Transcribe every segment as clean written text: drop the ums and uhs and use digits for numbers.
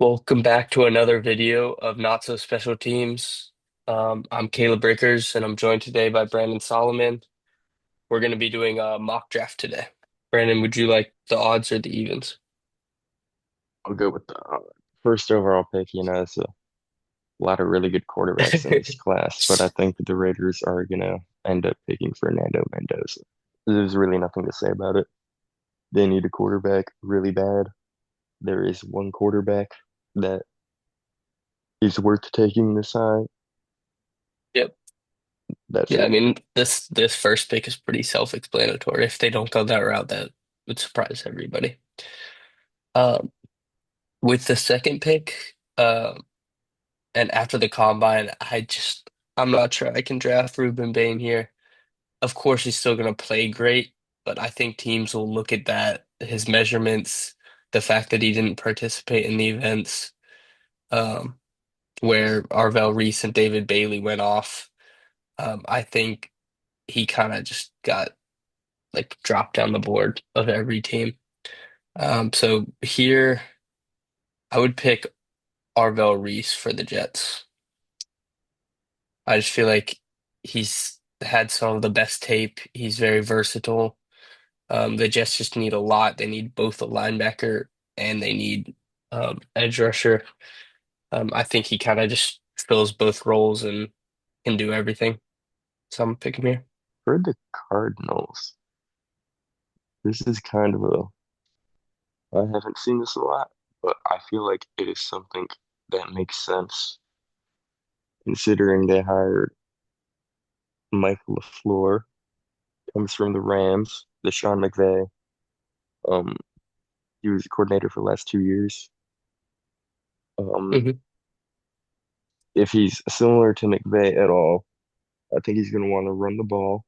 Welcome back to another video of Not So Special Teams. I'm Caleb Brickers, and I'm joined today by Brandon Solomon. We're going to be doing a mock draft today. Brandon, would you like the odds or the evens? I'll go with the first overall pick. It's a lot of really good quarterbacks in this class, but I think the Raiders are gonna end up picking Fernando Mendoza. There's really nothing to say about it. They need a quarterback really bad. There is one quarterback that is worth taking this high. Yep. That's Yeah, I it. mean this first pick is pretty self-explanatory. If they don't go that route, that would surprise everybody. Um, with the second pick, and after the combine, I'm not sure I can draft Ruben Bain here. Of course, he's still going to play great, but I think teams will look at that, his measurements, the fact that he didn't participate in the events where Arvell Reese and David Bailey went off. I think he kind of just got like dropped down the board of every team. So here, I would pick Arvell Reese for the Jets. I just feel like he's had some of the best tape. He's very versatile. The Jets just need a lot. They need both a linebacker and they need edge rusher. I think he kind of just fills both roles and can do everything. So I'm picking here. For the Cardinals, this is kind of I haven't seen this a lot, but I feel like it is something that makes sense considering they hired Michael LaFleur, comes from the Rams, the Sean McVay. Um, he was a coordinator for the last 2 years. Um, Hmm. if he's similar to McVay at all, I think he's going to want to run the ball.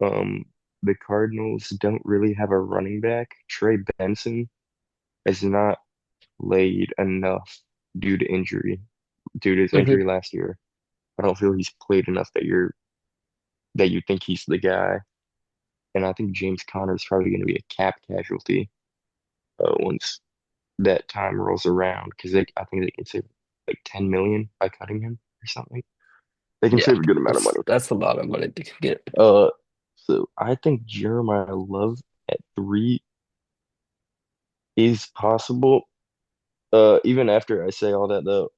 Um, the Cardinals don't really have a running back. Trey Benson has not played enough due to injury, due to his Hmm. injury last year. I don't feel he's played enough that you think he's the guy. And I think James Conner is probably going to be a cap casualty once that time rolls around because I think they can save like 10 million by cutting him or something. They can Yeah, save a good amount of money. that's a lot of money to get. Uh, so I think Jeremiah Love at three is possible. Even after I say all that though,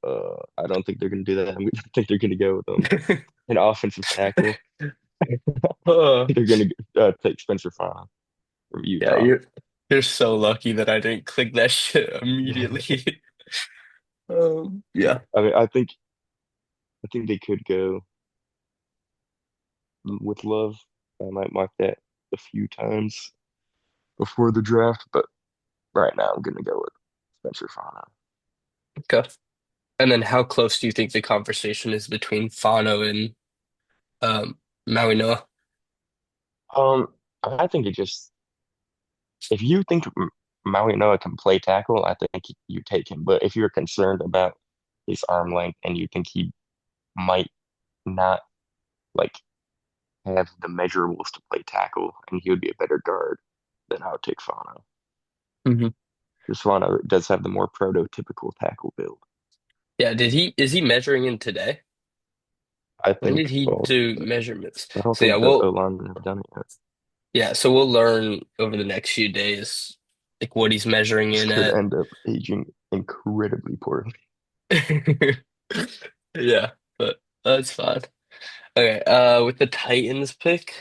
I don't think they're gonna do that. I think they're gonna go with an offensive tackle. Uh, They're gonna take Spencer Fana from yeah, Utah. you're so lucky that I didn't click that shit immediately. Yeah. I mean, I think they could go with Love. I might mark that a few times before the draft, but right now I'm gonna go with Spencer Fana. Okay. And then how close do you think the conversation is between Fano and Maui Noah? I think it just if you think Maui Noah can play tackle, I think you take him. But if you're concerned about his arm length and you think he might not like have the measurables to play tackle and he would be a better guard, then I would take Fano. Hmm. Because Fano does have the more prototypical tackle build. Yeah, is he measuring in today? I When did think he both. do measurements? I don't So yeah, think the O-linemen have done it yet. we'll learn over the next few days like what he's measuring This in could at. end up aging incredibly poorly. Yeah, but that's fine. Okay, with the Titans pick,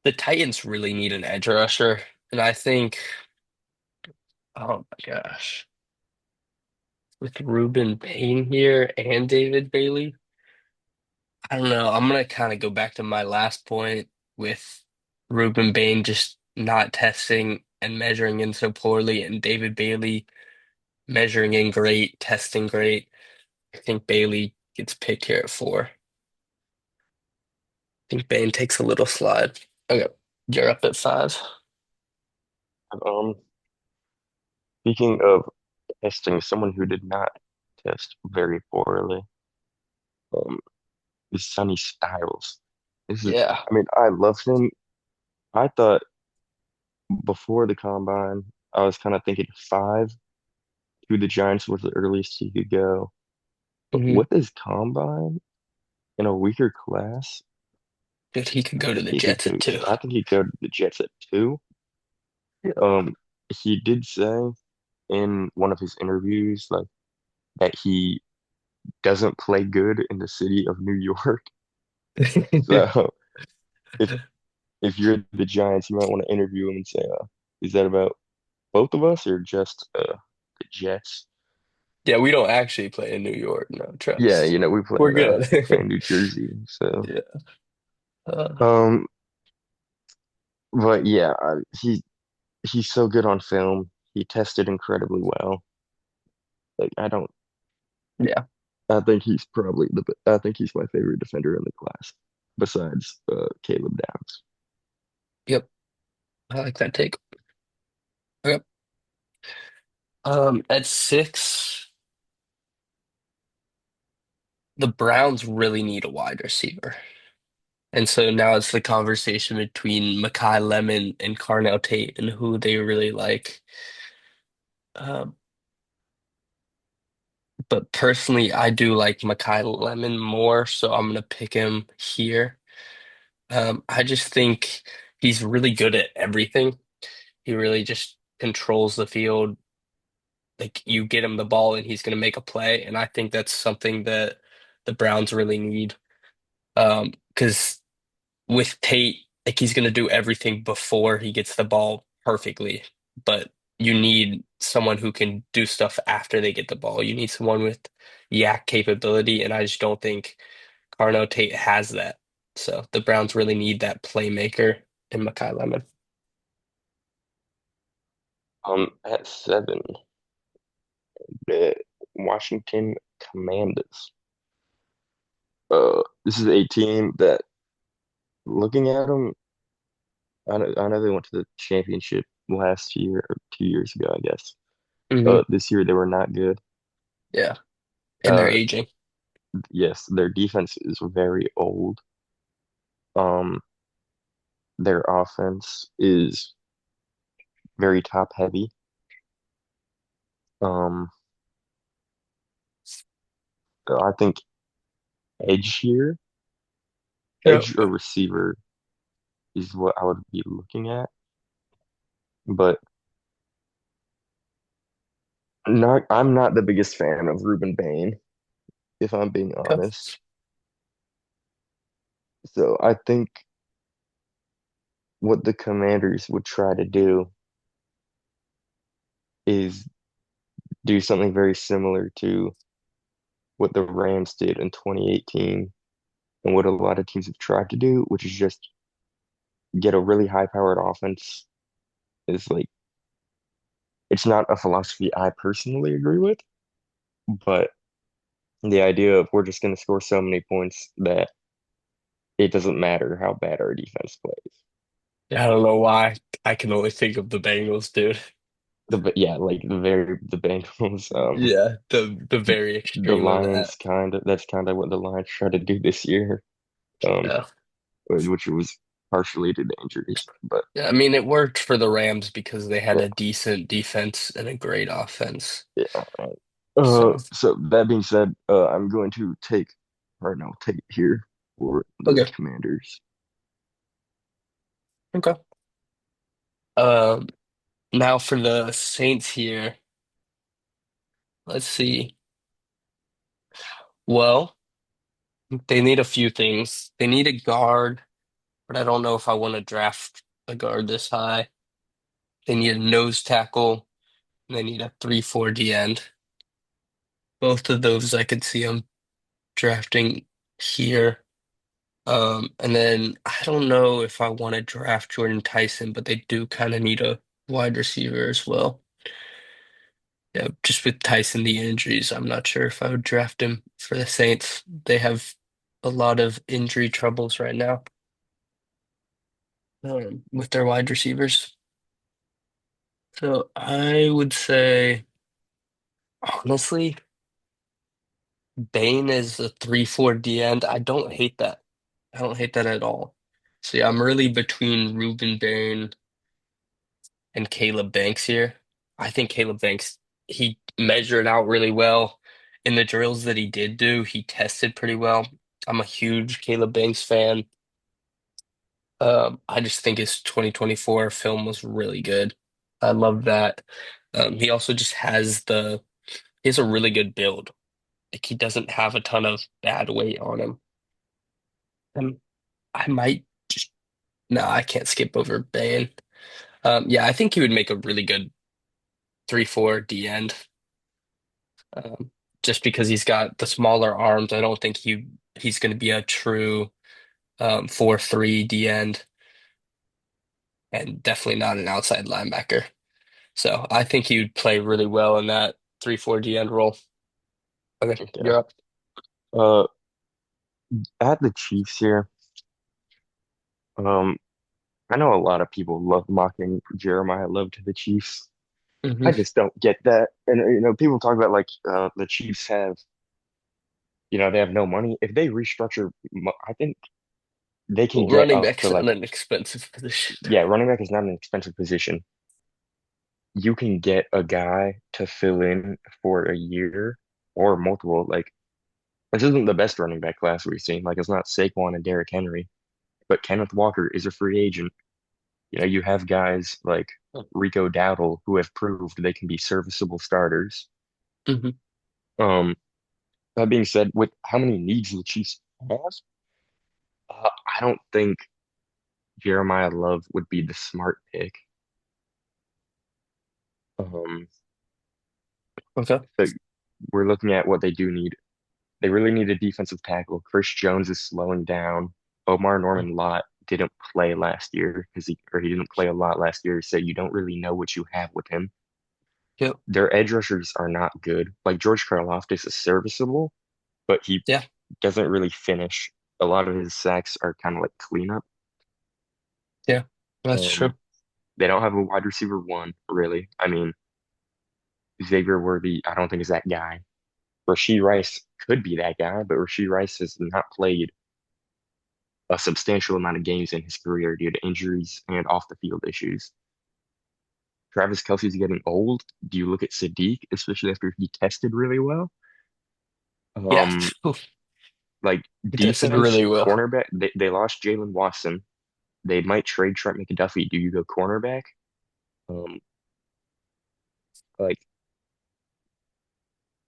the Titans really need an edge rusher, and I think, oh my gosh, with Ruben Payne here and David Bailey, I don't know. I'm gonna kind of go back to my last point with Ruben Bain just not testing and measuring in so poorly, and David Bailey measuring in great, testing great. I think Bailey gets picked here at four. I think Bain takes a little slide. Okay, you're up at five. Um, Speaking of testing, someone who did not test very poorly, um, is Sonny Styles. Yeah. I mean, I loved him. I thought before the combine, I was kind of thinking five, to the Giants was the earliest he could go. But Hmm. with his combine in a weaker class, Dude, he could I go to think the he could Jets go. at two. I think he'd go to the Jets at two. Yeah. Um, he did say in one of his interviews like that he doesn't play good in the city of New York. So if if you're the Giants, you might want to interview him and say, "Is that about both of us or just the Jets?" Yeah, we don't actually play in New York. No, Yeah, trust. we We're good. play in New Jersey. So, Yeah. Uh, um, but yeah, he's so good on film. He tested incredibly well. Like yeah. I think he's probably I think he's my favorite defender in the class, besides Caleb Downs. Yep. I like that take. Yep. At six, the Browns really need a wide receiver. And so now it's the conversation between Makai Lemon and Carnell Tate and who they really like. Um, but personally, I do like Makai Lemon more, so I'm gonna pick him here. I just think he's really good at everything. He really just controls the field. Like you get him the ball and he's gonna make a play, and I think that's something that the Browns really need. Because with Tate, like he's gonna do everything before he gets the ball perfectly, but you need someone who can do stuff after they get the ball. You need someone with yak capability, and I just don't think Carno Tate has that. So the Browns really need that playmaker in Makai Lemon. At seven, the Washington Commanders. This is a team that, looking at them, I know they went to the championship last year or 2 years ago, I guess. Hmm. This year they were not good. Yeah, and they're Uh, aging. yes, their defense is very old. Um, their offense is very top heavy. Um, I think edge here, Yeah. edge or receiver is what I would be looking at. But I'm not the biggest fan of Ruben Bain, if I'm being Okay. honest. So I think what the Commanders would try to do is do something very similar to what the Rams did in 2018 and what a lot of teams have tried to do, which is just get a really high-powered offense. Is like it's not a philosophy I personally agree with, but the idea of we're just going to score so many points that it doesn't matter how bad our defense plays. Yeah, I don't know why. I can only think of the Bengals, dude. Yeah, like the Bengals, Yeah, the very the extreme of that. Lions that's kind of what the Lions tried to do this year, um, Yeah. which was partially due to injuries, but Yeah, I mean, it worked for the Rams because they had yeah, a decent defense and a great offense. yeah. Right. So, So that being said, I'm going to take right now take it here for the okay. Commanders. Okay. Um, Now for the Saints here, let's see. Well, they need a few things. They need a guard, but I don't know if I want to draft a guard this high. They need a nose tackle, and they need a 3-4 D end. Both of those I could see them drafting here. And then I don't know if I want to draft Jordan Tyson, but they do kind of need a wide receiver as well. Yeah, just with Tyson, the injuries, I'm not sure if I would draft him for the Saints. They have a lot of injury troubles right now, with their wide receivers. So I would say, honestly, Bane is a 3-4 D end. I don't hate that. I don't hate that at all. So yeah, I'm really between Ruben Bain and Caleb Banks here. I think Caleb Banks. he measured out really well. In the drills that he did do, he tested pretty well. I'm a huge Caleb Banks fan. I just think his 2024 film was really good. I love that. He also just he has a really good build. Like he doesn't have a ton of bad weight on him. Um, I might just no, I can't skip over Bane. Yeah, I think he would make a really good 3-4 D end. Um, just because he's got the smaller arms, I don't think he's going to be a true 4-3 D end, and definitely not an outside linebacker. So I think he would play really well in that 3-4 D end role. Okay, Okay. you're up. Uh, at the Chiefs here, um, I know a lot of people love mocking Jeremiah Love to the Chiefs. I Hmm. just don't get that. And people talk about like the Chiefs have, they have no money. If they restructure, I think they can Well, get running up back's to not like, an expensive position. yeah, running back is not an expensive position. You can get a guy to fill in for a year or multiple. Like, this isn't the best running back class we've seen. Like, it's not Saquon and Derrick Henry, but Kenneth Walker is a free agent. You have guys like Rico Dowdle who have proved they can be serviceable starters. Hmm. Um, that being said, with how many needs the Chiefs have, I don't think Jeremiah Love would be the smart pick. Um, Okay. but we're looking at what they do need. They really need a defensive tackle. Chris Jones is slowing down. Omar Norman Lott didn't play last year he didn't play a lot last year, so you don't really know what you have with him. Yep. Their edge rushers are not good. Like George Karlaftis is serviceable, but he Yeah. doesn't really finish. A lot of his sacks are kind of like cleanup. Yeah. That's true. Um, they don't have a wide receiver one, really. I mean, Xavier Worthy, I don't think is that guy. Rashee Rice could be that guy, but Rashee Rice has not played a substantial amount of games in his career due to injuries and off the field issues. Travis Kelce's getting old. Do you look at Sadiq, especially after he tested really well? Yeah. Um, like It does it defense, really well. cornerback, they lost Jalen Watson. They might trade Trent McDuffie. Do you go cornerback? Um, like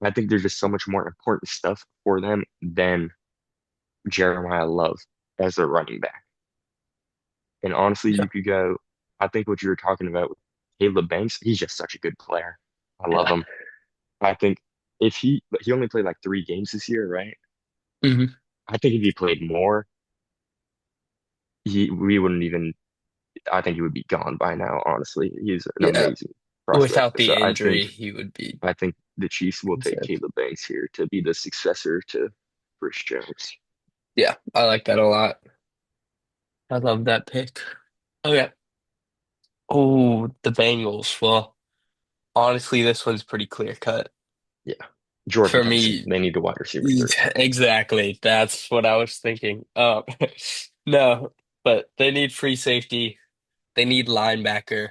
I think there's just so much more important stuff for them than Jeremiah Love as a running back. And honestly, Yeah. you could go, I think what you were talking about with Caleb Banks, he's just such a good player. I love Yeah. him. I think if he only played like 3 games this year, right? Hmm. I think if he played more, we wouldn't even, I think he would be gone by now, honestly. He's an Yeah. amazing prospect. Without the So injury, he would be I think the Chiefs will take insane. Caleb Banks here to be the successor to Chris Jones. Yeah, I like that a lot. I love that pick. Okay. Oh, the Bengals. Well, honestly, this one's pretty clear cut. Yeah. Jordan For Thompson. me, They need a wide receiver third. exactly. That's what I was thinking. No, but they need free safety. They need linebacker.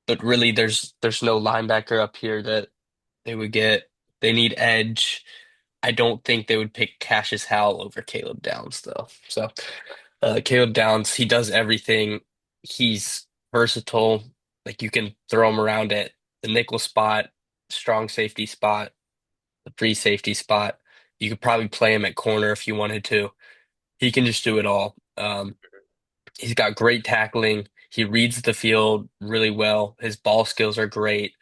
But really, there's no linebacker up here that they would get. They need edge. I don't think they would pick Cassius Howell over Caleb Downs, though. So, Caleb Downs, he does everything. He's versatile. Like you can throw him around at the nickel spot, strong safety spot, the free safety spot. You could probably play him at corner if you wanted to. He can just do it all. He's got great tackling. He reads the field really well. His ball skills are great.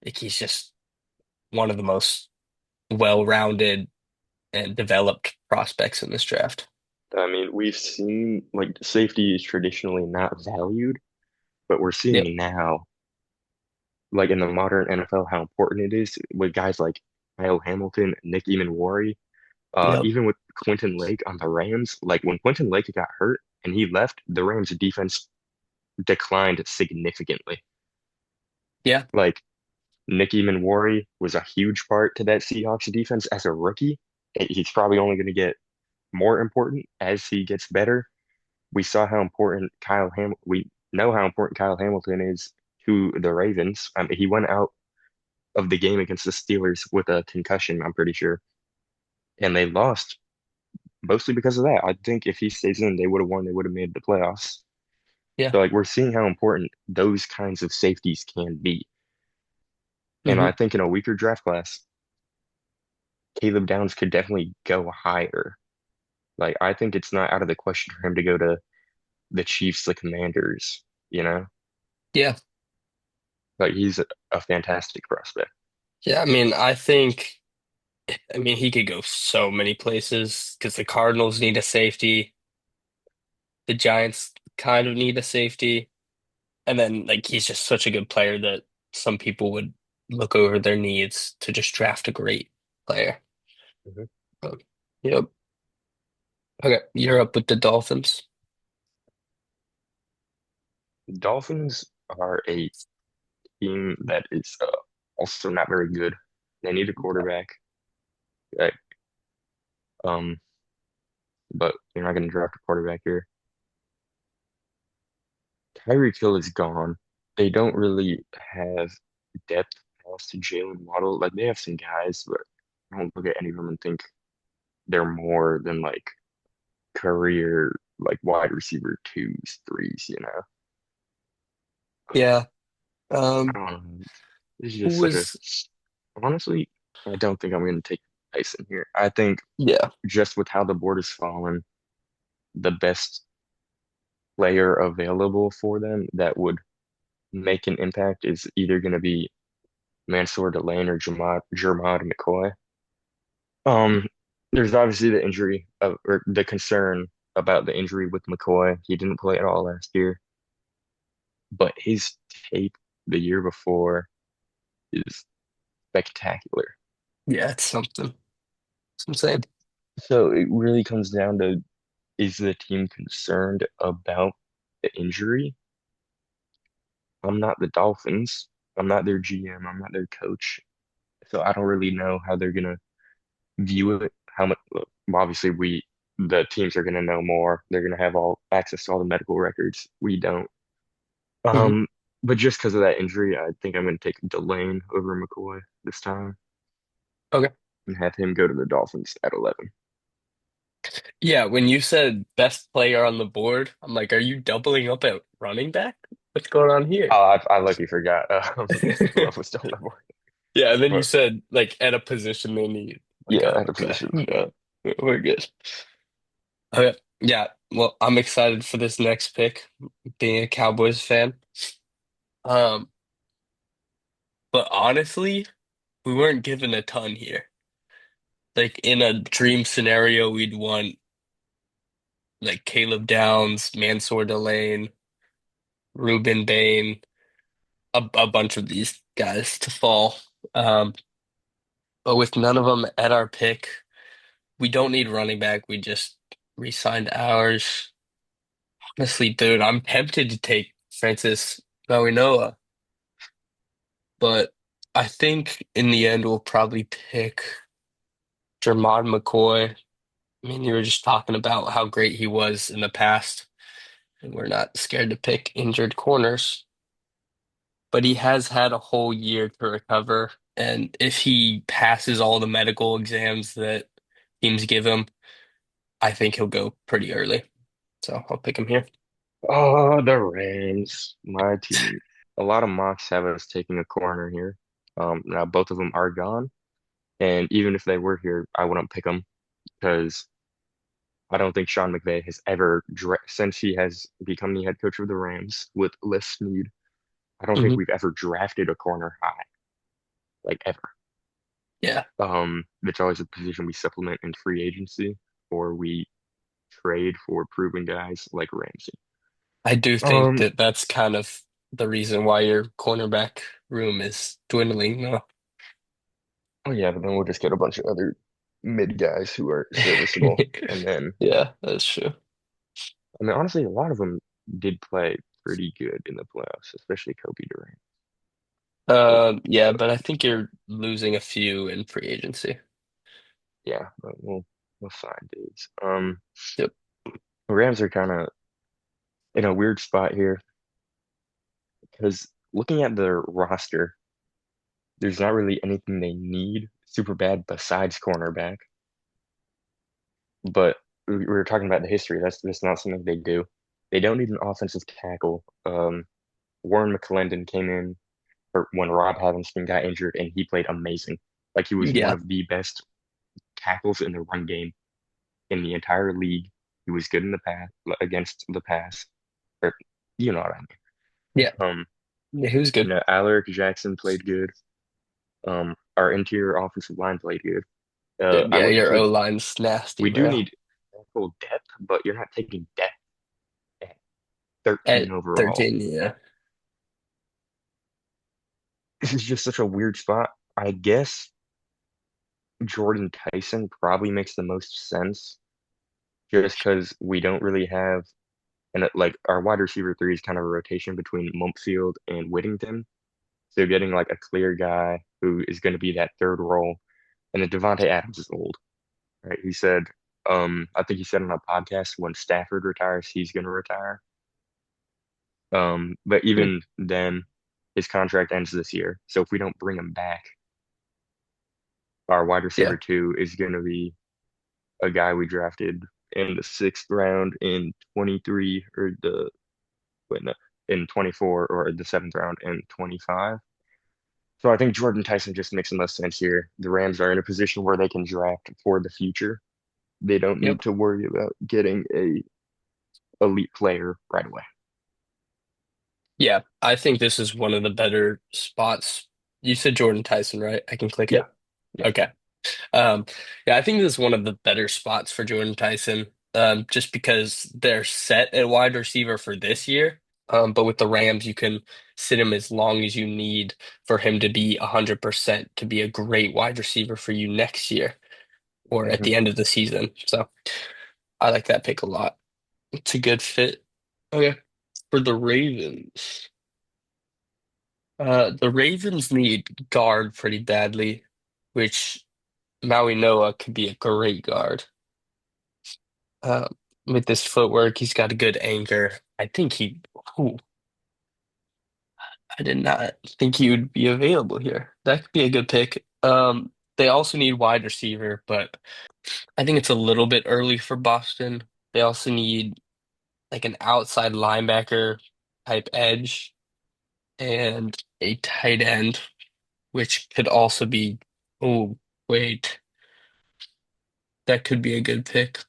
Like he's just one of the most well-rounded and developed prospects in this draft. I mean, we've seen like safety is traditionally not valued, but we're Yep. seeing now, like in the modern NFL, how important it is with guys like Kyle Hamilton, Nick Eamon, Yep. even with Quentin Lake on the Rams. Like when Quentin Lake got hurt and he left, the Rams defense declined significantly. Yeah. Like Nick Eamon was a huge part to that Seahawks defense as a rookie. He's probably only going to get more important as he gets better. We saw how important we know how important Kyle Hamilton is to the Ravens. I mean, he went out of the game against the Steelers with a concussion, I'm pretty sure. And they lost mostly because of that. I think if he stays in, they would have won. They would have made the playoffs. Yeah. So like we're seeing how important those kinds of safeties can be. And Hmm. I think in a weaker draft class, Caleb Downs could definitely go higher. Like I think it's not out of the question for him to go to the Chiefs, the Commanders, you know? Yeah. Like he's a fantastic prospect. Yeah. I mean, he could go so many places because the Cardinals need a safety. The Giants kind of need a safety. And then, like, he's just such a good player that some people would look over their needs to just draft a great player. Mhm. Um, yep. Okay. You're up with the Dolphins. Dolphins are a team that is also not very good. They need a quarterback, uh, um, but you're not going to draft a quarterback here. Tyreek Hill is gone. They don't really have depth past Jalen Waddle. Like they have some guys, but I don't look at any of them and think they're more than like career like wide receiver twos, threes, you know. Yeah. I Um, don't know. It's who just such a was, honestly, I don't think I'm going to take Tyson here. I think yeah. just with how the board has fallen, the best player available for them that would make an impact is either going to be Mansour Delane or Jermod McCoy. Um, there's obviously the injury of, or the concern about the injury with McCoy. He didn't play at all last year, but his tape the year before is spectacular. Yeah, it's something. It's insane. So it really comes down to is the team concerned about the injury? I'm not the Dolphins. I'm not their GM. I'm not their coach. So I don't really know how they're gonna view it. How much, well, obviously the teams are gonna know more. They're gonna have all access to all the medical records. We don't. Hmm. Um, but just because of that injury, I think I'm gonna take Delane over McCoy this time Okay. and have him go to the Dolphins at 11. Yeah, when you said best player on the board, I'm like, are you doubling up at running back? What's going on here? Oh, I lucky forgot. Love was still on the board. Yeah, and then you But said like at a position they need. Like, yeah, oh, at a okay, position. no, we're good. Okay, yeah. Well, I'm excited for this next pick, being a Cowboys fan. Um, but honestly, we weren't given a ton here. Like in a dream scenario, we'd want like Caleb Downs, Mansour Delane, Ruben Bain, a bunch of these guys to fall. Um, but with none of them at our pick, we don't need running back. We just re-signed ours. Honestly, dude, I'm tempted to take Francis Mauigoa, but I think in the end we'll probably pick Jermod McCoy. I mean, you were just talking about how great he was in the past, and we're not scared to pick injured corners. But he has had a whole year to recover, and if he passes all the medical exams that teams give him, I think he'll go pretty early. So I'll pick him here. Oh, the Rams, my team. A lot of mocks have us taking a corner here. Now both of them are gone, and even if they were here, I wouldn't pick them because I don't think Sean McVay has ever, since he has become the head coach of the Rams with Les Snead, I don't think Hmm. we've ever drafted a corner high, like ever. Yeah, It's always a position we supplement in free agency or we trade for proven guys like Ramsey. I do think Um, that that's kind of the reason why your cornerback room is dwindling now. oh yeah, but then we'll just get a bunch of other mid guys who are serviceable. And then, Yeah, that's true. I mean, honestly, a lot of them did play pretty good in the playoffs, especially Kobe Durant. So, Yeah, but I think you're losing a few in free agency. yeah, but we'll find dudes. Yep. Rams are kind of in a weird spot here because looking at their roster, there's not really anything they need super bad besides cornerback. But we were talking about the history. That's not something they do. They don't need an offensive tackle. Warren McClendon came in or when Rob Havenstein got injured, and he played amazing. Like he was one Yeah, of the best tackles in the run game in the entire league. He was good in the pass against the pass, or you know what I mean. yeah, Um, yeah, he was good. Alaric Jackson played good. Our interior offensive line played good. I Yeah, wouldn't your say O line's nasty, we do bro. need tackle depth, but you're not taking depth at 13 At overall. 13, yeah. This is just such a weird spot. I guess Jordan Tyson probably makes the most sense just because we don't really have, and like our wide receiver three is kind of a rotation between Mumpfield and Whittington. So getting like a clear guy who is going to be that third role. And then Devontae Adams is old, right? He said, I think he said on a podcast when Stafford retires, he's going to retire. But Hmm. even then, his contract ends this year. So if we don't bring him back, our wide Yeah, receiver two is going to be a guy we drafted in the sixth round in 23 or the wait, no, in 24 or the seventh round in 25. So I think Jordan Tyson just makes the most sense here. The Rams are in a position where they can draft for the future. They don't yep. need to worry about getting a elite player right away. Yeah, I think this is one of the better spots. You said Jordan Tyson, right? I can click Yeah, it. yeah. Okay. Um, yeah, I think this is one of the better spots for Jordan Tyson, just because they're set at wide receiver for this year. But with the Rams, you can sit him as long as you need for him to be 100% to be a great wide receiver for you next year or at hmm the end of the season. So I like that pick a lot. It's a good fit. Okay. For the Ravens, the Ravens need guard pretty badly, which Maui Noah could be a great guard. Uh, with this footwork, he's got a good anchor. I think ooh, I did not think he would be available here. That could be a good pick. They also need wide receiver, but I think it's a little bit early for Boston. They also need like an outside linebacker type edge and a tight end, which could also be, oh, wait, that could be a good pick.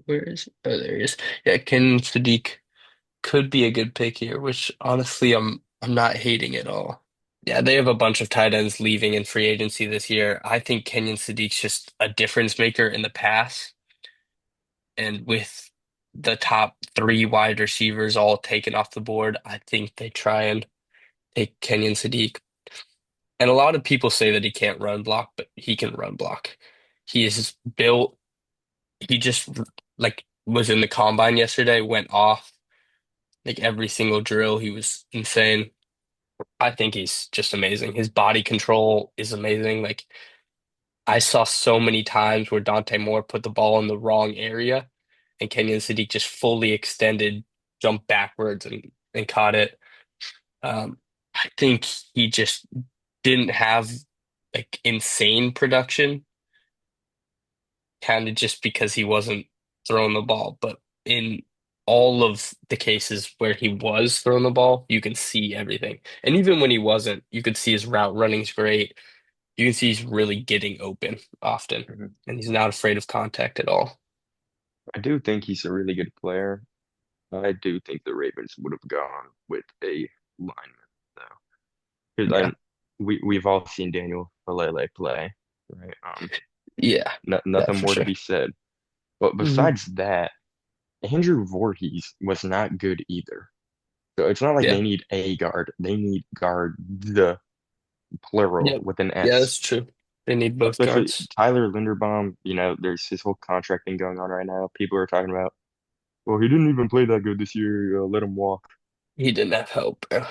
Where is it? Oh, there he is. Yeah, Ken Sadiq could be a good pick here, which honestly I'm not hating at all. Yeah, they have a bunch of tight ends leaving in free agency this year. I think Kenyon Sadiq's just a difference maker in the pass, and with the top three wide receivers all taken off the board, I think they try and take Kenyon Sadiq. And a lot of people say that he can't run block, but he can run block. He is built. He just like was in the combine yesterday, went off like every single drill. He was insane. I think he's just amazing. His body control is amazing. Like I saw so many times where Dante Moore put the ball in the wrong area and Kenyon Sadiq just fully extended, jumped backwards and caught it. I think he just didn't have like insane production, kind of just because he wasn't throwing the ball. But in all of the cases where he was throwing the ball, you can see everything. And even when he wasn't, you could see his route running's great. You can see he's really getting open often, hmm and he's not afraid of contact at all. I do think he's a really good player. I do think the Ravens would have gone with a lineman though, because Yeah. we've all seen Daniel Falele play, right? Yeah. No, Yeah, nothing for more to sure. be said. But Hmm. besides that, Andrew Voorhees was not good either. So it's not like Yeah. they need a guard. They need guard the plural Yep. with an Yeah, S. that's true. They need both Especially guards. Tyler Linderbaum, there's his whole contract thing going on right now. People are talking about, well, he didn't even play that good this year. Let him walk. He didn't have help, bro.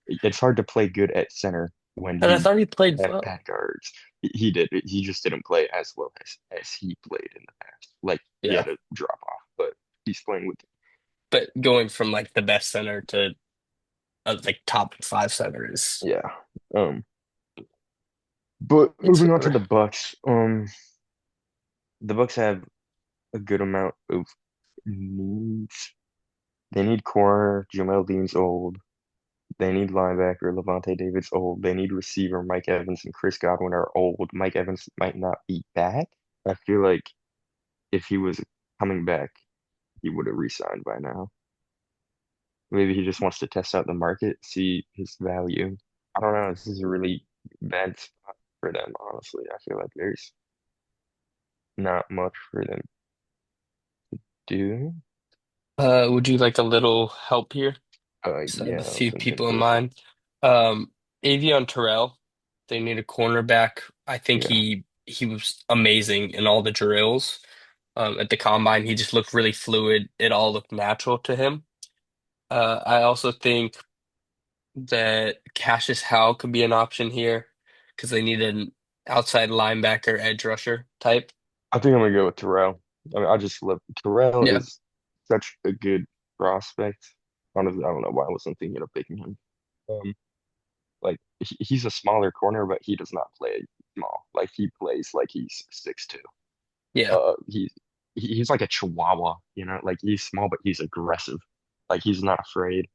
It's hard to play good at center when And I you thought he played have well. bad guards. He did. He just didn't play as well as he played in the past. Like he Yeah. had a drop off, but he's playing with. But going from like the best center to like top five center is Yeah. Um, but moving on to insane. the Bucks have a good amount of needs. They need corner. Jamel Dean's old. They need linebacker. Levante David's old. They need receiver. Mike Evans and Chris Godwin are old. Mike Evans might not be back. I feel like if he was coming back, he would have re-signed by now. Maybe he just wants to test out the market, see his value. I don't know. This is a really bad spot for them, honestly. I feel like there's not much for them to do. Would you like a little help here? So I have Yeah, a few some people in info. mind. Um, Avion Terrell, they need a cornerback. I think Yeah. he was amazing in all the drills. At the combine, he just looked really fluid. It all looked natural to him. I also think that Cassius Howe could be an option here because they need an outside linebacker, edge rusher type. I think I'm gonna go with Terrell. I mean, I just love Terrell Yeah, is such a good prospect. Honestly, I don't know why I wasn't thinking of picking him. Um, like he's a smaller corner, but he does not play small. Like he plays like he's 6'2". yeah, He's like a chihuahua, like he's small, but he's aggressive. Like he's not afraid.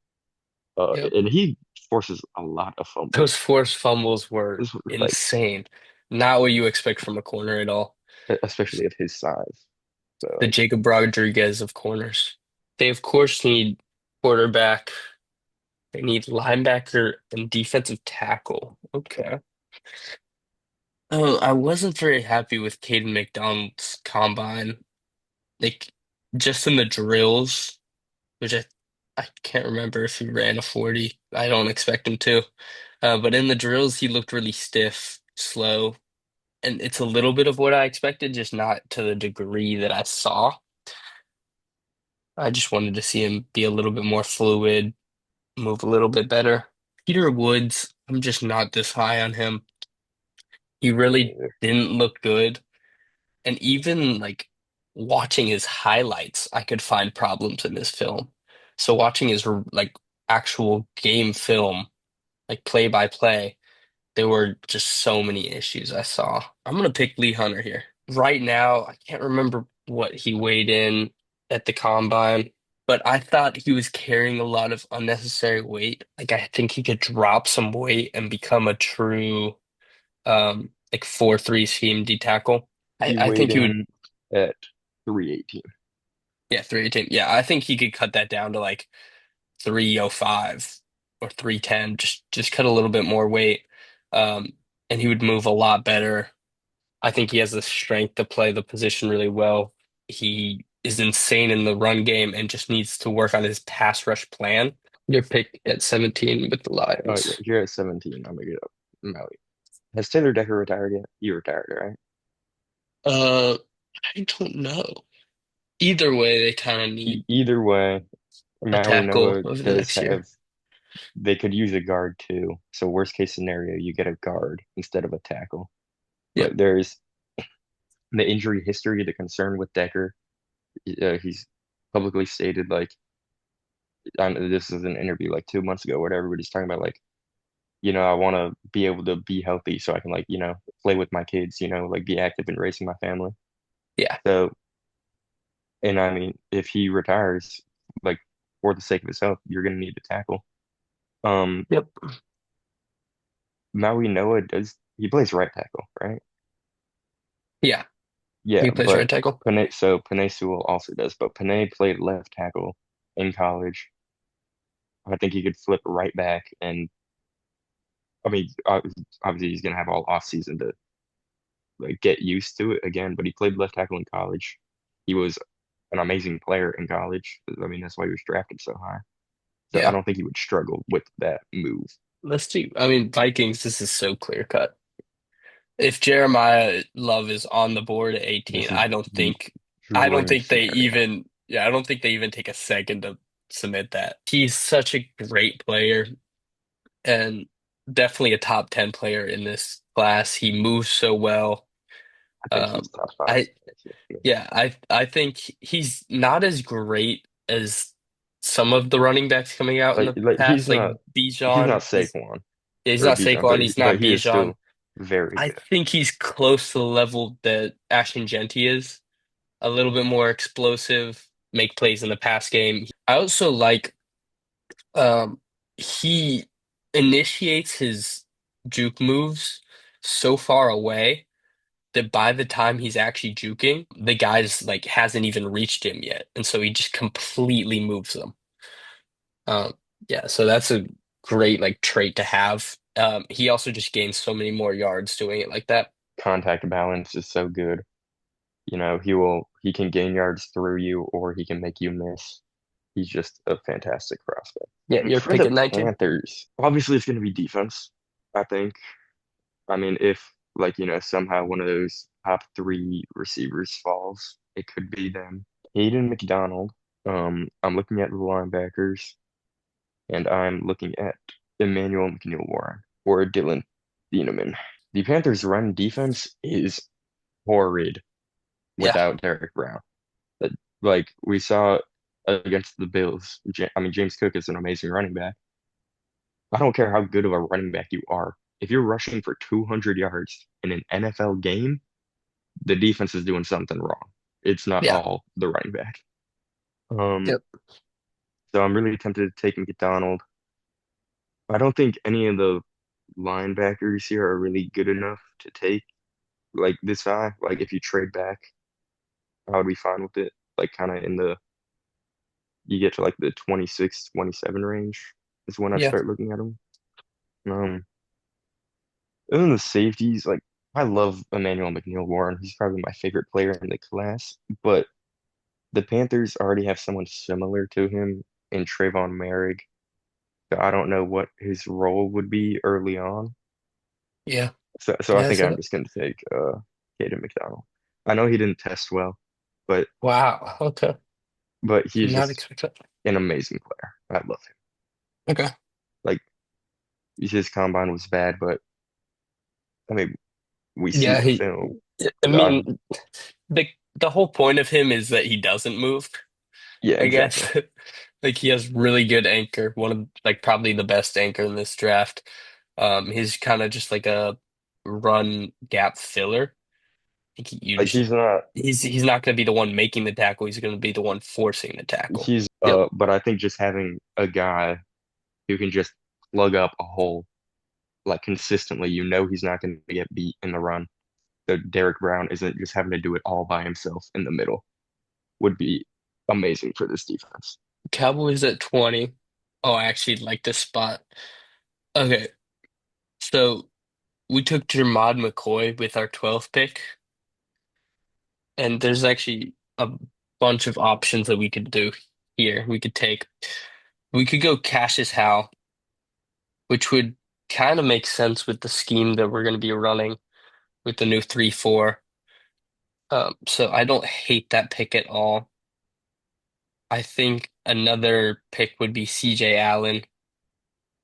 yep. And he forces a lot of Those fumbles. forced fumbles were This was like, insane. Not what you expect from a corner at all. especially at his size. So The like, Jacob Rodriguez of corners. They of course need quarterback. They need linebacker and defensive tackle. Okay. Oh, I wasn't very happy with Caden McDonald's combine. Like just in the drills, which I can't remember if he ran a 40. I don't expect him to. But in the drills, he looked really stiff, slow, and it's a little bit of what I expected, just not to the degree that I saw. I just wanted to see him be a little bit more fluid, move a little bit better. Peter Woods, I'm just not this high on him. He me really neither. didn't look good. And even like watching his highlights, I could find problems in his film. So watching his like actual game film, like play by play, there were just so many issues I saw. I'm gonna pick Lee Hunter here. Right now, I can't remember what he weighed in at the combine, but I thought he was carrying a lot of unnecessary weight. Like I think he could drop some weight and become a true like 4-3 scheme D tackle. He I weighed think he would. in at 318. Yeah, 318. Yeah, I think he could cut that down to like 305 or 310. Just cut a little bit more weight. Um, and he would move a lot better. I think he has the strength to play the position really well. He is insane in the run game and just needs to work on his pass rush plan. Your pick at 17 with the Yeah, Lions. you're at 17. I'm gonna get up. Maui. Has Taylor Decker retired yet? You retired, right? Uh, I don't know. Either way, they kind of need Either way, a Maui tackle Noah over the does next year. have, they could use a guard too. So worst case scenario, you get a guard instead of a tackle. But Yep. there's the injury history, the concern with Decker. He's publicly stated like, this is an interview like 2 months ago, where everybody's talking about like, I want to be able to be healthy so I can like, play with my kids, like be active in raising my family. Yeah. So, and I mean, if he retires, like for the sake of his health, you're going to need to tackle. Um, Yep. Maui Noah he plays right tackle, right? Yeah. Yeah, He plays but right tackle. Penei Sewell also does, but Penei played left tackle in college. I think he could flip right back, and I mean, obviously he's going to have all off season to like get used to it again. But he played left tackle in college. He was an amazing player in college. I mean, that's why he was drafted so high. So I Yeah. don't think he would struggle with that move. Let's see. I mean, Vikings, this is so clear cut. If Jeremiah Love is on the board at 18, This is the I don't dream think they scenario. even yeah, I don't think they even take a second to submit that. He's such a great player and definitely a top 10 player in this class. He moves so well. I think he's Um, top five. I yeah, I think he's not as great as some of the running backs coming out in Like the like past, like he's not Bijan. Saquon He's or not Bijan, Saquon. He's but not he is Bijan. still very I good. think he's close to the level that Ashton Genty is. A little bit more explosive, make plays in the pass game. I also like he initiates his juke moves so far away that by the time he's actually juking, the guy's like hasn't even reached him yet, and so he just completely moves them. Um, yeah, so that's a great like trait to have. He also just gains so many more yards doing it like that. Contact balance is so good. He can gain yards through you or he can make you miss. He's just a fantastic prospect. Yeah, And your for pick the at 19. Panthers, obviously it's going to be defense, I think. I mean, if like, somehow one of those top three receivers falls, it could be them. Hayden McDonald. I'm looking at the linebackers and I'm looking at Emmanuel McNeil-Warren or Dylan Thieneman. The Panthers' run defense is horrid Yeah, without Derek Brown. That- Like we saw against the Bills. I mean, James Cook is an amazing running back. I don't care how good of a running back you are. If you're rushing for 200 yards in an NFL game, the defense is doing something wrong. It's not yeah, all the running back. Um, yep, so I'm really tempted to take McDonald. I don't think any of the linebackers here are really good enough to take like this high. Like if you trade back, I would be fine with it. Like kind of in the you get to like the 26, 27 range is when I'd yeah, start looking at them. Um, and then the safeties, like I love Emmanuel McNeil-Warren. He's probably my favorite player in the class, but the Panthers already have someone similar to him in Trayvon Merrick. So I don't know what his role would be early on. yeah, So I yeah. think So I'm just going to take Caden McDonald. I know he didn't test well, but wow, okay, did he's not just expect that. an amazing player. I love him. Okay, Like his combine was bad, but I mean we see yeah. the film. I Uh, mean, the whole point of him is that he doesn't move. yeah, I exactly. guess like he has really good anchor, one of like probably the best anchor in this draft. He's kind of just like a run gap filler. I think Like he's not going to be the one making the tackle. He's going to be the one forcing the tackle. he's Yep. but I think just having a guy who can just plug up a hole like consistently, he's not going to get beat in the run. So Derek Brown isn't just having to do it all by himself in the middle would be amazing for this defense. Cowboys at 20. Oh, I actually like this spot. Okay, so we took Jermod McCoy with our 12th pick, and there's actually a bunch of options that we could do here. We could go Cassius Howe, which would kind of make sense with the scheme that we're going to be running with the new 3-4. So I don't hate that pick at all. I think another pick would be CJ Allen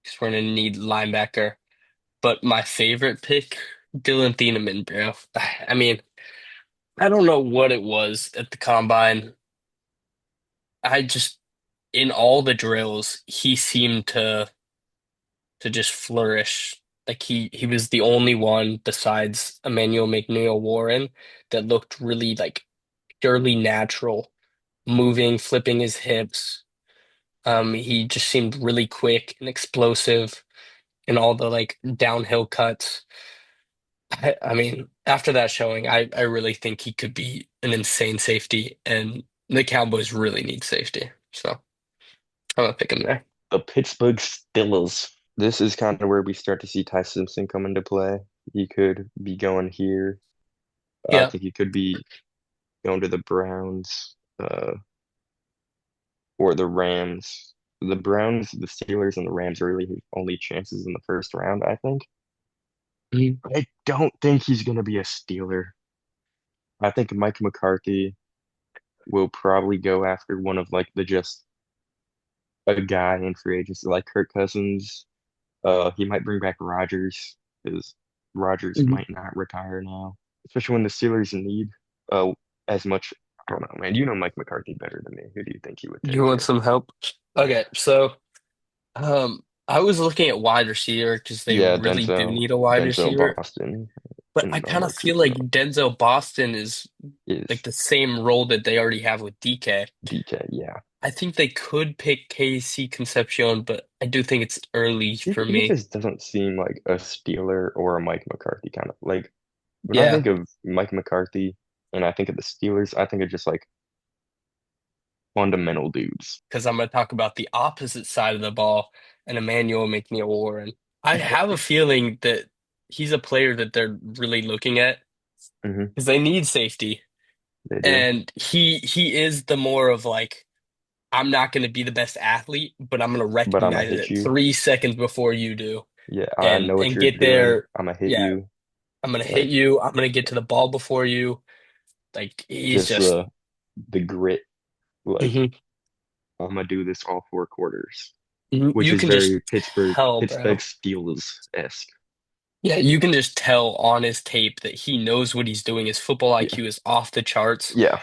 because we're going to need linebacker. But my favorite pick, Dylan Thieneman, bro. I mean, I don't know what it was at the combine. I just, in all the drills, he seemed to just flourish. Like he was the only one besides Emmanuel McNeil Warren that looked really like purely natural, moving, flipping his hips. He just seemed really quick and explosive in all the like downhill cuts. I mean, after that showing, I really think he could be an insane safety, and the Cowboys really need safety. So I'm gonna pick him there. The Pittsburgh Steelers. This is kind of where we start to see Ty Simpson come into play. He could be going here. I Yeah. think he could be going to the Browns or the Rams. The Browns, the Steelers, and the Rams are really his only chances in the first round, I think. Mhm. I don't think he's going to be a Steeler. I think Mike McCarthy will probably go after one of like the just a guy in free agency like Kirk Cousins. He might bring back Rodgers because Rodgers Mhm. might not retire now, especially when the Steelers need as much. I don't know, man. You know Mike McCarthy better than me. Who do you think he would You take want here? some help? Yeah. Okay, so I was looking at wide receiver because they Yeah, really do need a wide Denzel receiver, Boston but I in kind of number two feel like Denzel Boston is like is the same role that they already have with DK. DK. Yeah. I think they could pick KC Concepcion, but I do think it's early for He me. just doesn't seem like a Steeler or a Mike McCarthy kind of like when I Yeah, think of Mike McCarthy and I think of the Steelers, I think of just like fundamental dudes. because I'm going to talk about the opposite side of the ball and Emmanuel McNeil-Warren. I have a feeling that he's a player that they're really looking at Hmm. because they need safety. They do. And he is the more of like, I'm not going to be the best athlete, but I'm going to But I'm gonna recognize hit it you. 3 seconds before you do Yeah, I know what and you're get doing. there. I'm gonna hit Yeah, you. I'm going to hit Like you. I'm going to get to the ball before you. Like he's just just the grit. Like mhm. I'm gonna do this all 4 quarters, which You is can very just Pittsburgh tell, Pittsburgh bro. Steelers-esque. Yeah, you can just tell on his tape that he knows what he's doing. His football Yeah, IQ is off the charts. yeah.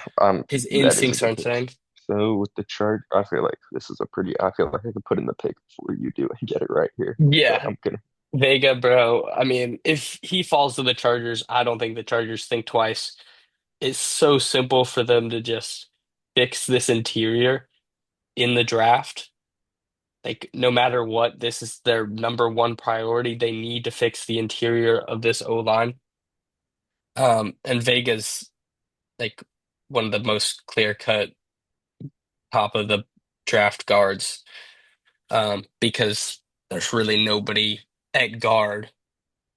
His That is a instincts are good pick. insane. So with the chart, I feel like this is a pretty. I feel like I could put in the pick before you do and get it right here. So Yeah, I'm gonna. Vega, bro. I mean, if he falls to the Chargers, I don't think the Chargers think twice. It's so simple for them to just fix this interior in the draft. Like, no matter what, this is their number one priority. They need to fix the interior of this O line. And Vega's like one of the most clear-cut top of the draft guards. Because there's really nobody at guard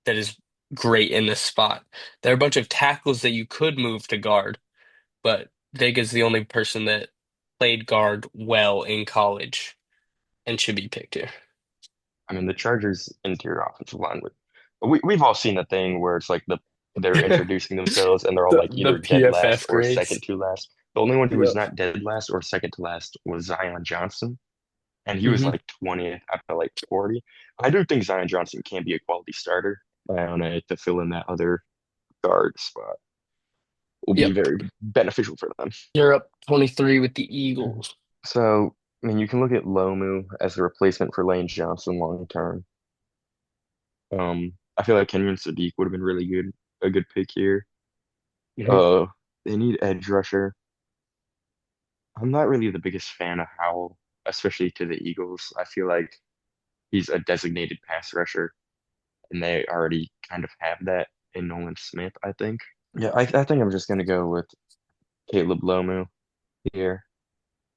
that is great in this spot. There are a bunch of tackles that you could move to guard, but Vega's the only person that played guard well in college and should be picked here. I mean, the Chargers' interior offensive line would. We've all seen the thing where it's like they're introducing themselves and they're all like The either dead last PFF or second grades. to last. The only one who was Yep. not dead last or second to last was Zion Johnson, and he was Hmm. like 20th out of like 40. I do think Zion Johnson can be a quality starter. I don't know to fill in that other guard spot will be Yep. very beneficial for them. You're up 23 with the Mhm. Eagles. So, I mean, you can look at Lomu as a replacement for Lane Johnson long term. I feel like Kenyon Sadiq would have been really good, a good pick here. Hmm. Uh, they need edge rusher. I'm not really the biggest fan of Howell, especially to the Eagles. I feel like he's a designated pass rusher, and they already kind of have that in Nolan Smith, I think. Yeah, I think I'm just gonna go with Caleb Lomu here.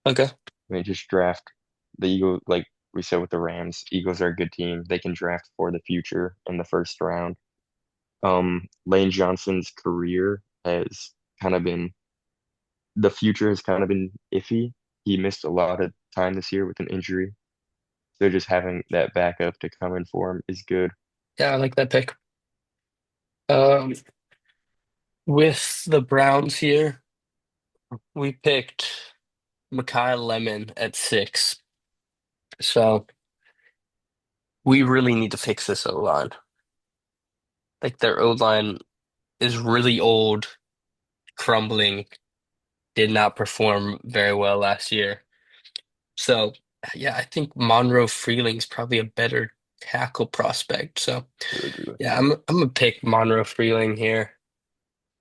Okay. I mean, just draft the Eagles, like we said with the Rams. Eagles are a good team. They can draft for the future in the first round. Lane Johnson's career has kind of been the future has kind of been iffy. He missed a lot of time this year with an injury. So just having that backup to come in for him is good. Yeah, I like that pick. Um, with the Browns here, we picked Micah Lemon at 6. So we really need to fix this O-line. Like their O-line is really old, crumbling, did not perform very well last year. So yeah, I think Monroe Freeling's probably a better tackle prospect. So I do agree with yeah, that. I'm gonna pick Monroe Freeling here.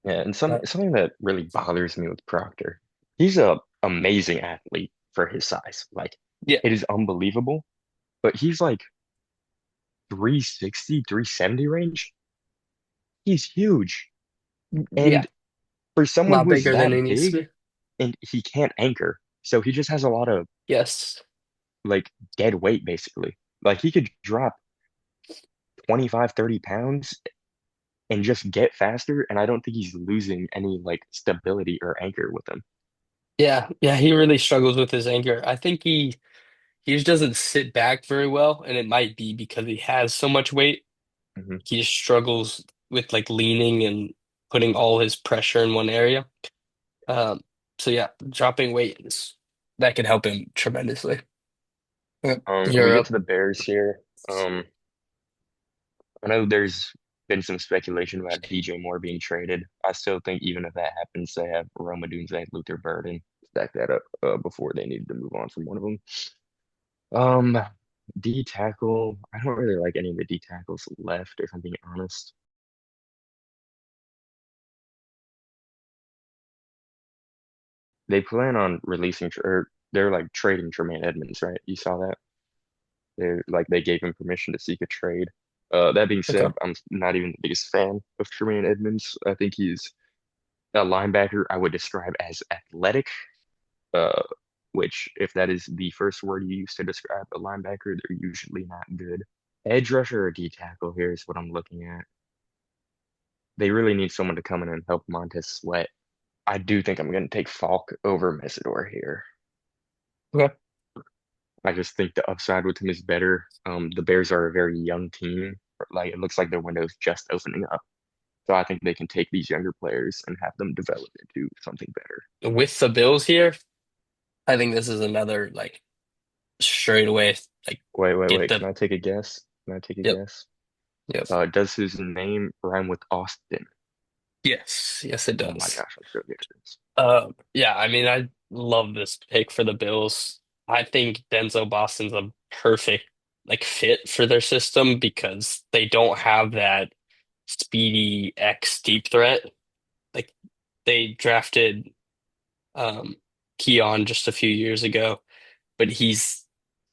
Yeah, and Uh, something that really bothers me with Proctor, he's a amazing athlete for his size. Like yeah, it is unbelievable, but he's like 360, 370 range. He's huge. yeah, And for a someone lot who is bigger than he that needs to big be. and he can't anchor, so he just has a lot of Yes. like dead weight basically. Like he could drop 25, 30 pounds and just get faster, and I don't think he's losing any like stability or anchor with him. Yeah, yeah, he really struggles with his anger. I think he just doesn't sit back very well, and it might be because he has so much weight. Hmm. He just struggles with like leaning and putting all his pressure in one area. Um, so yeah, dropping weight is that can help him tremendously. We You're get up. to the Bears here. I know there's been some speculation about DJ Moore being traded. I still think even if that happens, they have Rome Odunze, Luther Burden stack that up before they needed to move on from one of them. Um, D tackle. I don't really like any of the D tackles left, if I'm being honest. They plan on releasing, or they're like trading Tremaine Edmonds, right? You saw that? They gave him permission to seek a trade. That being Okay. said, I'm not even the biggest fan of Tremaine Edmonds. I think he's a linebacker I would describe as athletic, uh, which, if that is the first word you use to describe a linebacker, they're usually not good. Edge rusher or D tackle here is what I'm looking at. They really need someone to come in and help Montez Sweat. I do think I'm going to take Falk over Mesidor here. Okay. I just think the upside with him is better. The Bears are a very young team. Like it looks like their window's just opening up. So I think they can take these younger players and have them develop into something better. With the Bills here, I think this is another like straight away like get Wait. the Can I take a guess? Can I take a yep, guess? yep. Does his name rhyme with Austin? Yes, yes it Oh my does. gosh, I'm so good at this. Yeah, I mean I love this pick for the Bills. I think Denzel Boston's a perfect like fit for their system because they don't have that speedy X deep threat. Like they drafted Keon just a few years ago, but he's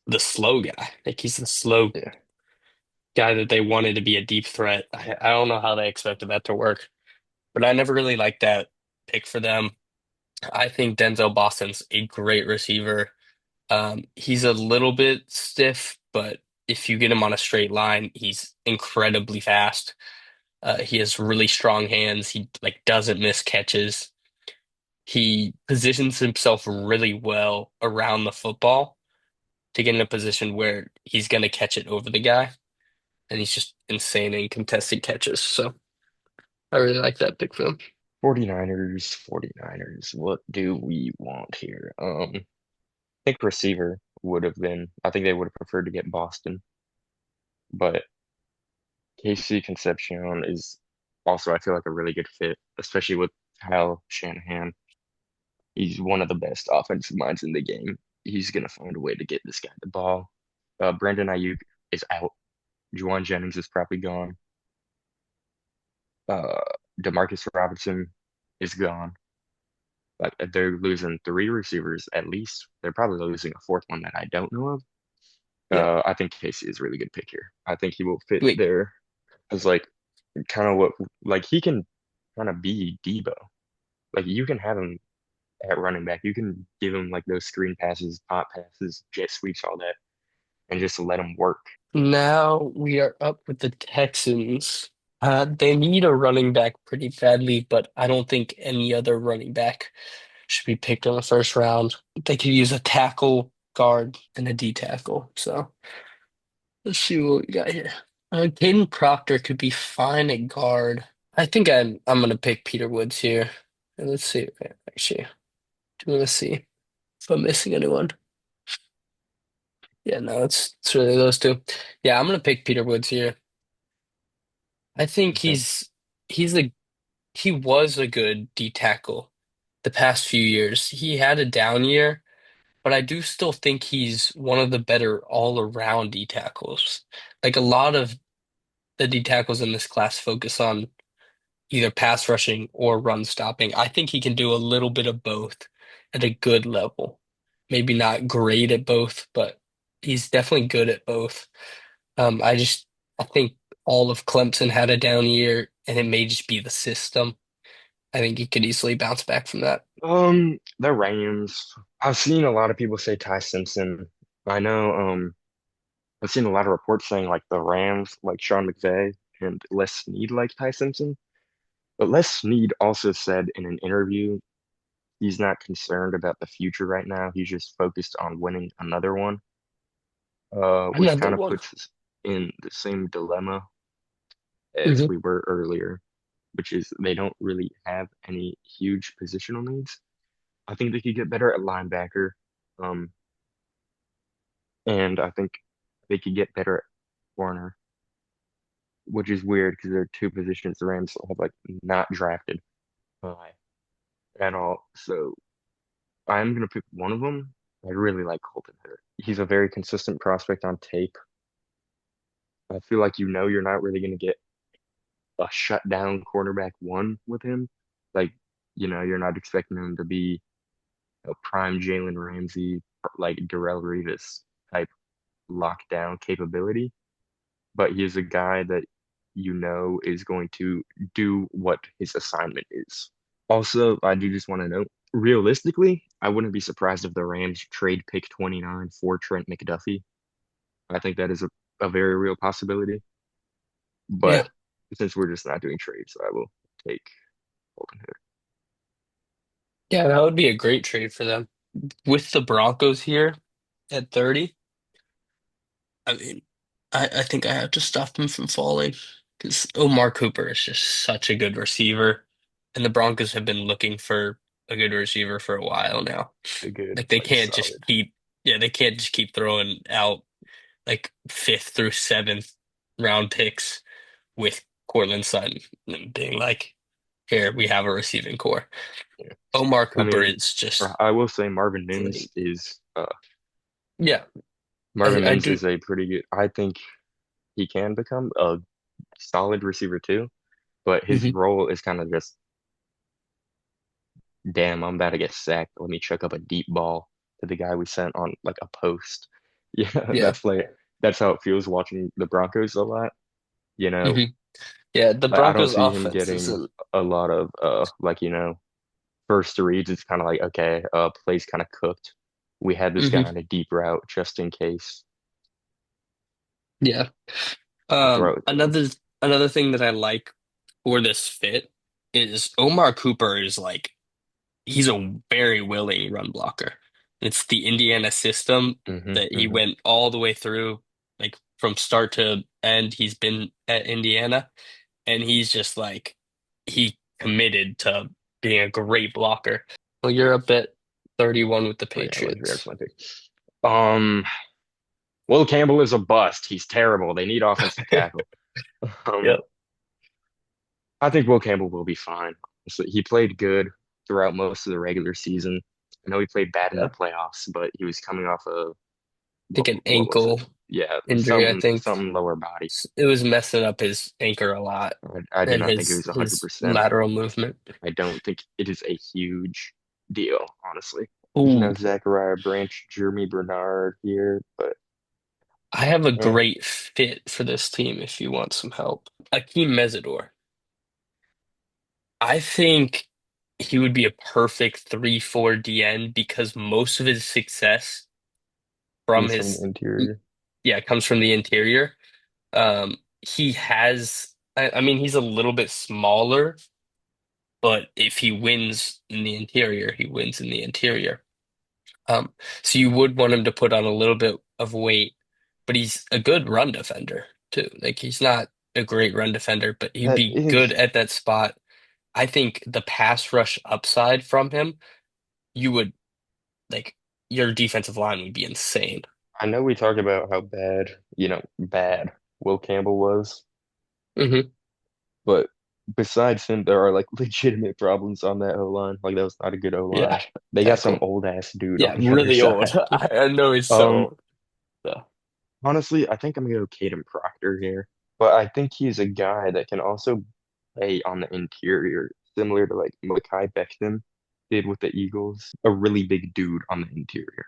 the slow guy. Like he's the slow Yeah. guy that they wanted to be a deep threat. I don't know how they expected that to work, but I never really liked that pick for them. I think Denzel Boston's a great receiver. He's a little bit stiff, but if you get him on a straight line, he's incredibly fast. He has really strong hands. He like doesn't miss catches. He positions himself really well around the football to get in a position where he's going to catch it over the guy, and he's just insane in contested catches. So I really like that pick for him. 49ers. What do we want here? I think receiver would have been, I think they would have preferred to get Boston, but KC Concepcion is also, I feel like, a really good fit, especially with Kyle Shanahan. He's one of the best offensive minds in the game. He's going to find a way to get this guy the ball. Brandon Ayuk is out. Juwan Jennings is probably gone. Uh, Demarcus Robinson is gone. Like they're losing three receivers at least. They're probably losing a fourth one that I don't know of. Yeah. I think Casey is a really good pick here. I think he will fit Wait, there as like kind of what like he can kind of be Debo. Like you can have him at running back. You can give him like those screen passes, pop passes, jet sweeps, all that, and just let him work. now we are up with the Texans. They need a running back pretty badly, but I don't think any other running back should be picked in the first round. They could use a tackle, guard, and a D tackle. So let's see what we got here. Caden Proctor could be fine at guard. I think I'm gonna pick Peter Woods here. And let's see. Actually, do you want to see if I'm missing anyone? Yeah, no, it's really those two. Yeah, I'm gonna pick Peter Woods here. I think Okay. he's a he was a good D tackle the past few years. He had a down year, but I do still think he's one of the better all-around D tackles. Like a lot of the D tackles in this class focus on either pass rushing or run stopping. I think he can do a little bit of both at a good level. Maybe not great at both, but he's definitely good at both. I think all of Clemson had a down year, and it may just be the system. I think he could easily bounce back from that. The Rams. I've seen a lot of people say Ty Simpson. I know, I've seen a lot of reports saying like the Rams like Sean McVay and Les Snead like Ty Simpson. But Les Snead also said in an interview he's not concerned about the future right now. He's just focused on winning another one, which Another kind of one. puts us in the same dilemma as Hmm. we were earlier, which is they don't really have any huge positional needs. I think they could get better at linebacker, um, and I think they could get better at corner. which is weird because there are two positions the Rams have like not drafted high at all. So I'm gonna pick one of them. I really like Colton Herter. He's a very consistent prospect on tape. I feel like you're not really gonna get a shutdown cornerback one with him. Like, you're not expecting him to be a prime Jalen Ramsey, like Darrelle Revis type lockdown capability, but he is a guy that is going to do what his assignment is. Also, I do just want to note, realistically, I wouldn't be surprised if the Rams trade pick 29 for Trent McDuffie. I think that is a very real possibility. But Yeah. since we're just not doing trades, I will take Colton Herter. Yeah, that would be a great trade for them. With the Broncos here at 30, I mean, I think I have to stop him from falling because Omar Cooper is just such a good receiver, and the Broncos have been looking for a good receiver for a while now. A good, Like they like can't just solid. keep, yeah, they can't just keep throwing out like fifth through seventh round picks with Cortland Sutton and being like, here we have a receiving core. Yeah. Omar I Cooper mean, is just I will say Marvin Mims great. is Yeah, Marvin I Mims do. is a pretty good. I think he can become a solid receiver too, but his Mhm. role is kind of just, damn, I'm about to get sacked. Let me chuck up a deep ball to the guy we sent on like a post. Yeah, Yeah. that's how it feels watching the Broncos a lot. You know, hmm Yeah, the I don't Broncos see him offense getting isn't. a lot of like, first reads. It's kind of like, okay, play's kind of cooked. We had this guy hmm on a deep route just in case. Yeah. I'll throw it to him. Another thing that I like for this fit is Omar Cooper is like he's a very willing run blocker. It's the Indiana system that he Hmm. went all the way through, like from start to end. He's been at Indiana, and he's just like he committed to being a great blocker. Well, you're up at 31 with the Oh yeah, that's Patriots. my pick. Um, Will Campbell is a bust. He's terrible. They need offensive tackle. Um, Yep. I think Will Campbell will be fine. So he played good throughout most of the regular season. I know he played bad in the Yeah. playoffs, but he was coming off of I think an what was it? ankle Yeah, injury, I think. something lower body. It was messing up his anchor a lot I do and not think it was his 100%. lateral movement. I don't think it is a huge deal, honestly. There's Ooh, no Zachariah Branch, Jeremy Bernard here, but I have a eh, great fit for this team if you want some help. Akeem Mesidor. I think he would be a perfect 3-4 DN because most of his success from comes from the his, interior. yeah, comes from the interior. He has, I mean, he's a little bit smaller, but if he wins in the interior, he wins in the interior. Um, so you would want him to put on a little bit of weight, but he's a good run defender too. Like he's not a great run defender, but he'd That be good is, at that spot. I think the pass rush upside from him, you would like your defensive line would be insane. I know we talked about how bad Will Campbell was, Hmm but besides him, there are like legitimate problems on that O-line. Like that was not a good O-line. Yeah, They got some tackle. old ass dude on Yeah, the other really old. side. I know he's so Um, old. So, Honestly, I think I'm gonna go Caden Proctor here, but I think he's a guy that can also play on the interior, similar to like Mekhi Becton did with the Eagles. A really big dude on the interior,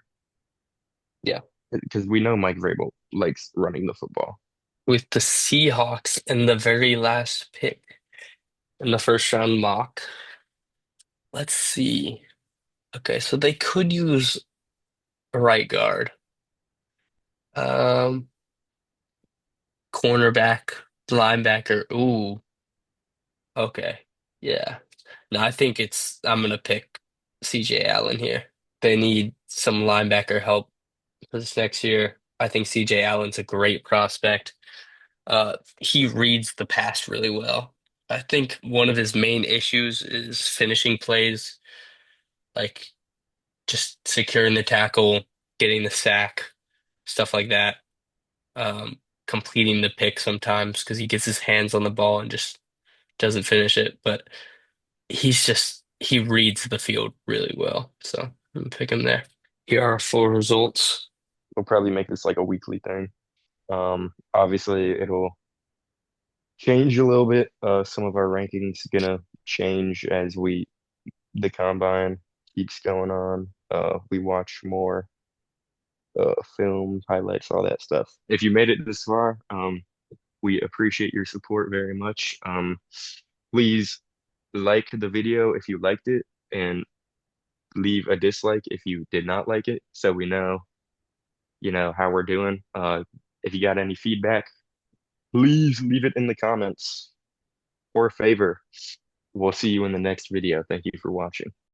yeah, because we know Mike Vrabel likes running the football. with the Seahawks in the very last pick in the first round mock. Let's see. Okay, so they could use a right guard. Um, cornerback, linebacker. Ooh, okay. Yeah. No, I think I'm gonna pick CJ Allen here. They need some linebacker help for this next year. I think CJ Allen's a great prospect. He reads the pass really well. I think one of his main issues is finishing plays, like just securing the tackle, getting the sack, stuff like that. completing the pick sometimes because he gets his hands on the ball and just doesn't finish it. But he reads the field really well. So I'm gonna pick him there. Here are our full results. We'll probably make this like a weekly thing. Obviously it'll change a little bit. Some of our rankings gonna change as the combine keeps going on. We watch more film, highlights, all that stuff. If you made it this far, we appreciate your support very much. Please like the video if you liked it and leave a dislike if you did not like it so we know, how we're doing. If you got any feedback, please leave it in the comments or favor. We'll see you in the next video. Thank you for watching.